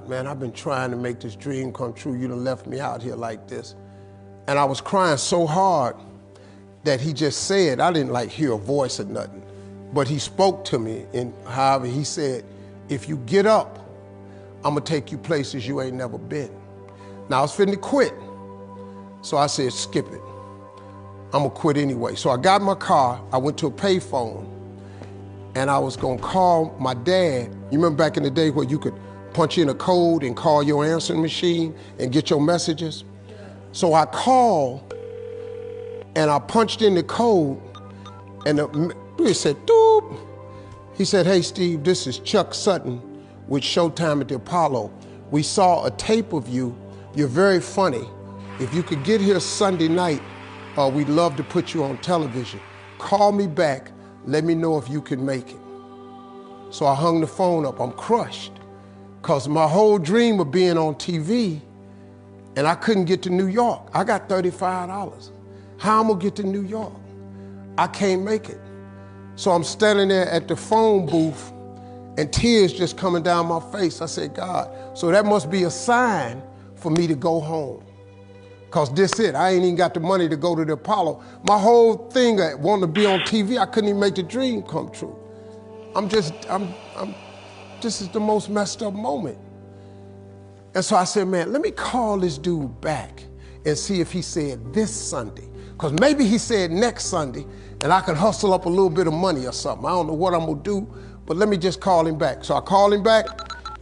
Man, I've been trying to make this dream come true. You done left me out here like this. And I was crying so hard that he just said, I didn't like hear a voice or nothing, but he spoke to me in however he said, if you get up, I'm gonna take you places you ain't never been. Now I was finna quit. So I said, skip it. I'm gonna quit anyway. So I got in my car, I went to a payphone, and I was gonna call my dad. You remember back in the day where you could punch in a code and call your answering machine and get your messages? So I called and I punched in the code and it said, doop. He said, hey Steve, this is Chuck Sutton with Showtime at the Apollo. We saw a tape of you. You're very funny. If you could get here Sunday night, we'd love to put you on television. Call me back, let me know if you can make it. So I hung the phone up, I'm crushed. Because my whole dream of being on TV, and I couldn't get to New York. I got $35. How I'm gonna get to New York? I can't make it. So I'm standing there at the phone booth and tears just coming down my face. I said, God, so that must be a sign for me to go home. Because this it, I ain't even got the money to go to the Apollo. My whole thing, wanting to be on TV, I couldn't even make the dream come true. This is the most messed up moment. And so I said, man, let me call this dude back and see if he said this Sunday. Because maybe he said next Sunday and I can hustle up a little bit of money or something. I don't know what I'm gonna do, but let me just call him back. So I called him back.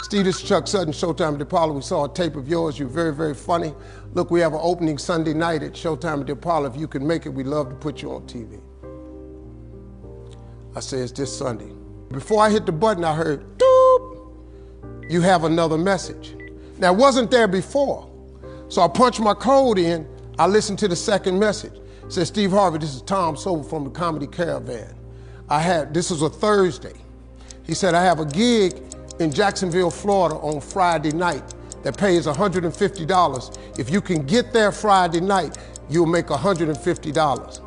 Steve, this is Chuck Sutton, Showtime at the Apollo. We saw a tape of yours. You're very, very funny. Look, we have an opening Sunday night at Showtime at the Apollo. If you can make it, we'd love to put you on TV. I said, it's this Sunday. Before I hit the button, I heard, doop, you have another message. Now, it wasn't there before. So I punched my code in, I listened to the second message. It said, Steve Harvey, this is Tom Sobel from the Comedy Caravan. This was a Thursday. He said, I have a gig in Jacksonville, Florida on Friday night that pays $150. If you can get there Friday night, you'll make $150.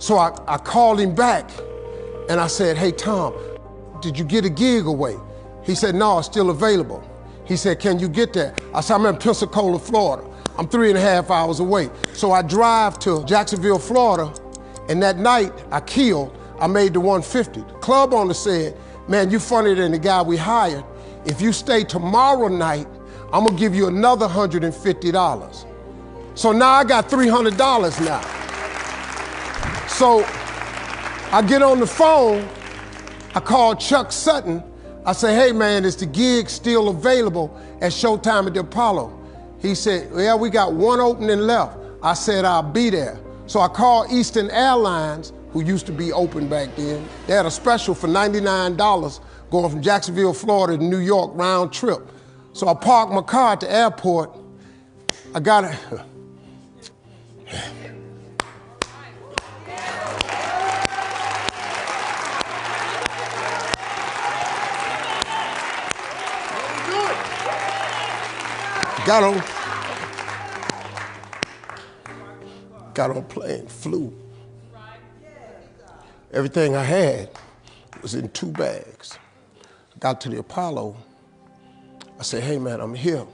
So I called him back and I said, hey Tom, did you get a gig away? He said, no, it's still available. He said, can you get there? I said, I'm in Pensacola, Florida. I'm 3.5 hours away. So I drive to Jacksonville, Florida, and that night I made the 150. The club owner said, man, you funnier than the guy we hired. If you stay tomorrow night, I'm gonna give you another $150. So now I got $300 now. So I get on the phone, I call Chuck Sutton. I say, hey man, is the gig still available at Showtime at the Apollo? He said, yeah, we got one opening left. I said, I'll be there. So I called Eastern Airlines, who used to be open back then. They had a special for $99 going from Jacksonville, Florida to New York round trip. So I parked my car at the airport. I got it. Got on plane, flew. Everything I had was in 2 bags. Got to the Apollo. I said, hey man, I'm here.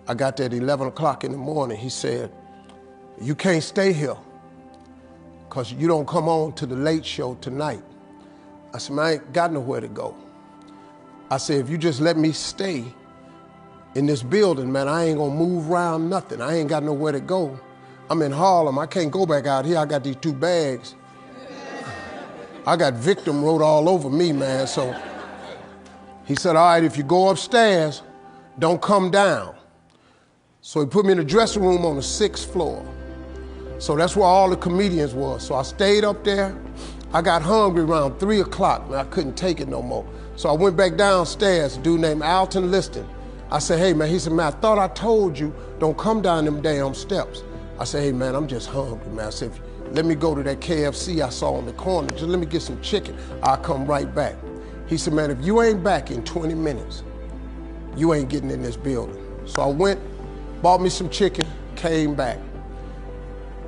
I got there at 11 o'clock in the morning. He said, you can't stay here because you don't come on to the late show tonight. I said, man, I ain't got nowhere to go. I said, if you just let me stay in this building, man, I ain't gonna move around nothing. I ain't got nowhere to go. I'm in Harlem, I can't go back out here. I got these 2 bags. I got victim wrote all over me, man. So he said, all right, if you go upstairs, don't come down. So he put me in the dressing room on the 6th floor. So that's where all the comedians were. So I stayed up there. I got hungry around 3 o'clock, man. I couldn't take it no more. So I went back downstairs, a dude named Alton Liston. I said, hey man, he said, man, I thought I told you, don't come down them damn steps. I said, hey man, I'm just hungry, man. I said, let me go to that KFC I saw on the corner. Just let me get some chicken. I'll come right back. He said, man, if you ain't back in 20 minutes, you ain't getting in this building. So I went, bought me some chicken, came back.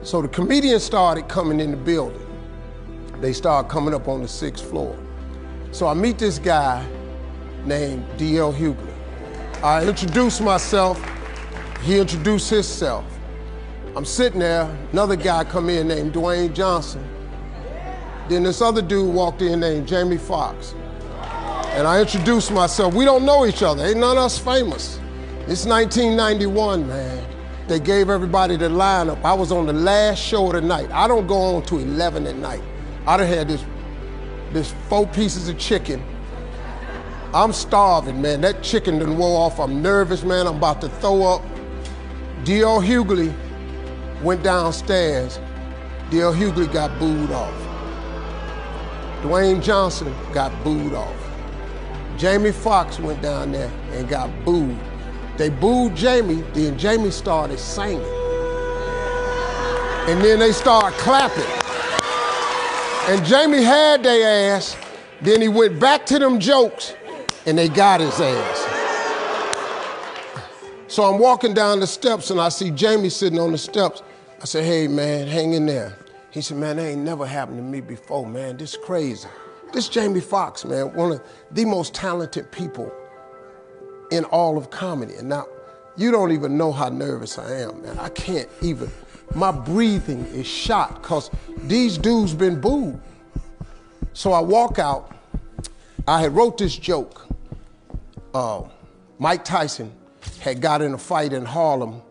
So the comedians started coming in the building. They started coming up on the 6th floor. So I meet this guy named D.L. Hughley. I introduced myself. He introduced himself. I'm sitting there, another guy come in named Dwayne Johnson. Then this other dude walked in named Jamie Foxx. And I introduced myself. We don't know each other, ain't none of us famous. It's 1991, man. They gave everybody the lineup. I was on the last show of the night. I don't go on to 11 at night. I done had this 4 pieces of chicken. I'm starving, man. That chicken done wore off. I'm nervous, man. I'm about to throw up. D.L. Hughley went downstairs. D.L. Hughley got booed off. Dwayne Johnson got booed off. Jamie Foxx went down there and got booed. They booed Jamie, then Jamie started singing. And then they started clapping. And Jamie had their ass, then he went back to them jokes, and they got his ass. So I'm walking down the steps and I see Jamie sitting on the steps. I said, hey man, hang in there. He said, man, that ain't never happened to me before, man. This is crazy. This Jamie Foxx, man, one of the most talented people in all of comedy. And now, you don't even know how nervous I am, man. I can't even, my breathing is shot because these dudes been booed. So I walk out, I had wrote this joke. Mike Tyson had got in a fight in Harlem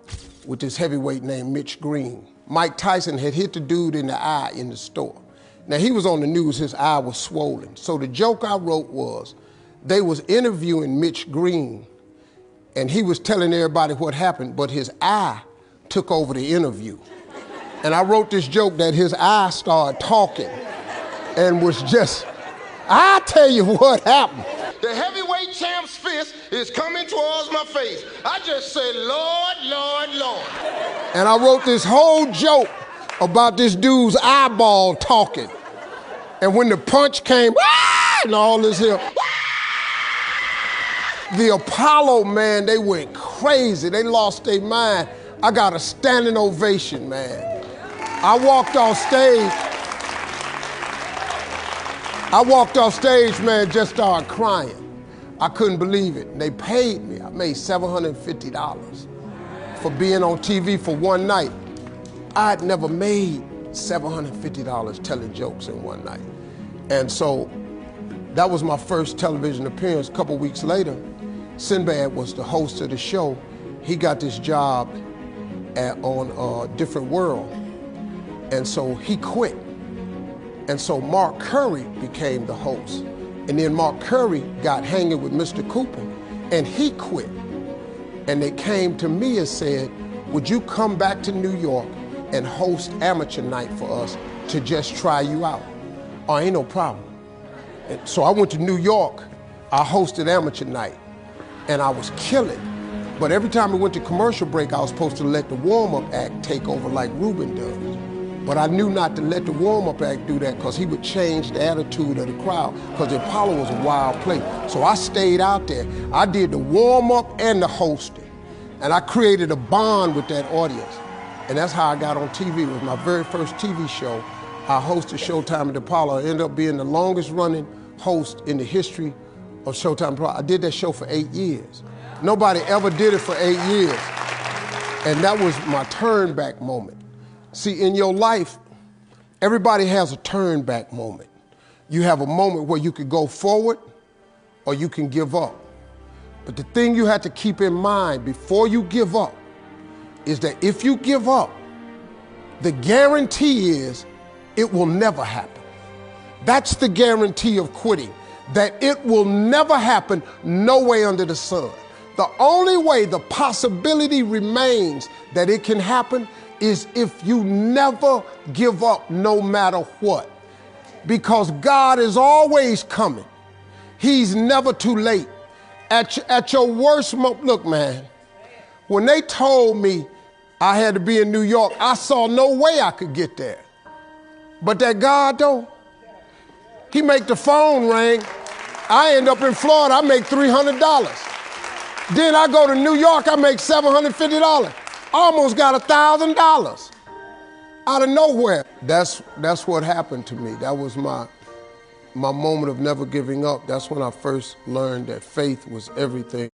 with this heavyweight named Mitch Green. Mike Tyson had hit the dude in the eye in the store. Now he was on the news, his eye was swollen. So the joke I wrote was, they was interviewing Mitch Green and he was telling everybody what happened, but his eye took over the interview. And I wrote this joke that his eye started talking and was just, I tell you what happened. The heavyweight champ's fist is coming towards my face. I just said, Lord, Lord, Lord. And I wrote this whole joke about this dude's eyeball talking. And when the punch came, and all this here, the Apollo, man, they went crazy. They lost their mind. I got a standing ovation, man. I walked off stage, man, just started crying. I couldn't believe it. They paid me. I made $750 for being on TV for one night. I'd never made $750 telling jokes in one night. And so that was my first television appearance. A couple weeks later, Sinbad was the host of the show. He got this job on Different World. And so he quit. And so Mark Curry became the host. And then Mark Curry got hanging with Mr. Cooper and he quit. And they came to me and said, would you come back to New York and host amateur night for us to just try you out? Oh, ain't no problem. And so I went to New York, I hosted amateur night and I was killing. But every time we went to commercial break, I was supposed to let the warm-up act take over like Ruben does. But I knew not to let the warm-up act do that because he would change the attitude of the crowd because the Apollo was a wild place. So I stayed out there. I did the warm-up and the hosting. And I created a bond with that audience. And that's how I got on TV. It was my very first TV show. I hosted Showtime at the Apollo. I ended up being the longest running host in the history of Showtime. I did that show for 8 years. Nobody ever did it for 8 years. And that was my turn back moment. See, in your life, everybody has a turn back moment. You have a moment where you could go forward or you can give up. But the thing you have to keep in mind before you give up is that if you give up, the guarantee is it will never happen. That's the guarantee of quitting, that it will never happen, no way under the sun. The only way the possibility remains that it can happen is if you never give up no matter what. Because God is always coming. He's never too late. At your worst moment, look man, when they told me I had to be in New York, I saw no way I could get there. But that God though, he make the phone ring. I end up in Florida, I make $300. Then I go to New York, I make $750. Almost got $1,000 out of nowhere. That's what happened to me. That was my moment of never giving up. That's when I first learned that faith was everything.